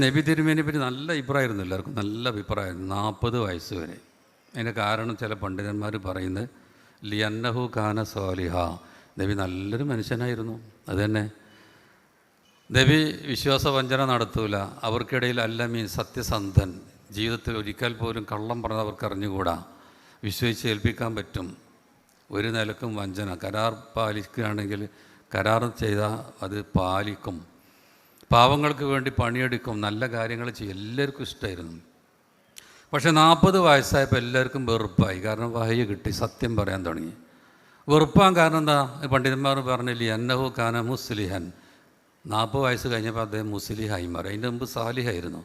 നബി തിരുമേനിയെ പറ്റി നല്ല അഭിപ്രായമായിരുന്നു, എല്ലാവർക്കും നല്ല അഭിപ്രായമായിരുന്നു 40 വയസ്സ് വരെ. അതിൻ്റെ കാരണം ചില പണ്ഡിതന്മാർ പറയുന്നത് ലിയന്നഹു കാന സ്വാലിഹ, നബി നല്ലൊരു മനുഷ്യനായിരുന്നു. അതുതന്നെ നബി വിശ്വാസവഞ്ചന നടത്തൂല, അവർക്കിടയിൽ അല്ലമീൻ സത്യസന്ധൻ, ജീവിതത്തിൽ ഒരിക്കൽ പോലും കള്ളം പറഞ്ഞത് അവർക്ക് അറിഞ്ഞുകൂടാ, വിശ്വസിച്ച് ഏൽപ്പിക്കാൻ പറ്റും, ഒരു നിലക്കും വഞ്ചന, കരാർ പാലിക്കുകയാണെങ്കിൽ കരാർ ചെയ്താൽ അത് പാലിക്കും, പാവങ്ങൾക്ക് വേണ്ടി പണിയെടുക്കും, നല്ല കാര്യങ്ങൾ ചെയ്യും, എല്ലാവർക്കും ഇഷ്ടമായിരുന്നു. പക്ഷേ 40 വയസ്സായപ്പോൾ എല്ലാവർക്കും വെറുപ്പായി. കാരണം വഹയി കിട്ടി, സത്യം പറയാൻ തുടങ്ങി. വെറുപ്പാൻ കാരണം എന്താ? പണ്ഡിതന്മാർ പറഞ്ഞില്ലേ അന്നഹു കാന മുസ്ലിഹൻ, 40 വയസ്സ് കഴിഞ്ഞപ്പോൾ അദ്ദേഹം മുസ്ലിഹായി മാറി. അതിൻ്റെ മുമ്പ് സാലിഹായിരുന്നു,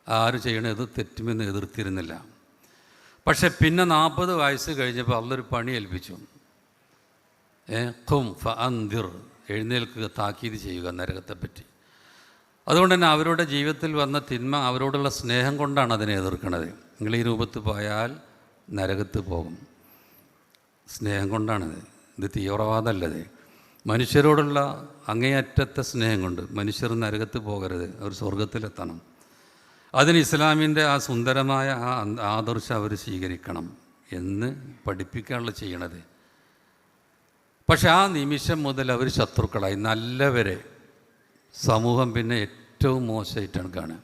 ആരും ചെയ്യണത് തെറ്റുമെന്ന് എതിർത്തിരുന്നില്ല. പക്ഷെ പിന്നെ 40 വയസ്സ് കഴിഞ്ഞപ്പോൾ അള്ളൊരു പണി ഏൽപ്പിച്ചു. ഖും ഫഅൻദിർ, എഴുന്നേൽക്കുക, താക്കീത് ചെയ്യുക നരകത്തെപ്പറ്റി. അതുകൊണ്ട് തന്നെ അവരുടെ ജീവിതത്തിൽ വന്ന തിന്മ അവരോടുള്ള സ്നേഹം കൊണ്ടാണ് അതിനെ എതിർക്കുന്നത്. നിങ്ങൾ ഈ രൂപത്തിൽ പോയാൽ നരകത്ത് പോകും, സ്നേഹം കൊണ്ടാണിത്. ഇത് തീവ്രവാദമല്ലത്, മനുഷ്യരോടുള്ള അങ്ങേയറ്റത്തെ സ്നേഹം കൊണ്ട്. മനുഷ്യർ നരകത്ത് പോകരുത്, അവർ സ്വർഗത്തിലെത്തണം. അതിന് ഇസ്ലാമിൻ്റെ ആ സുന്ദരമായ ആ ആദർശം അവർ സ്വീകരിക്കണം എന്ന് പഠിപ്പിക്കാനുള്ള ചെയ്യണത്. പക്ഷെ ആ നിമിഷം മുതൽ അവർ ശത്രുക്കളായി. നല്ലവരെ സമൂഹം പിന്നെ ഏറ്റവും മോശമായിട്ടാണ് കാണുക.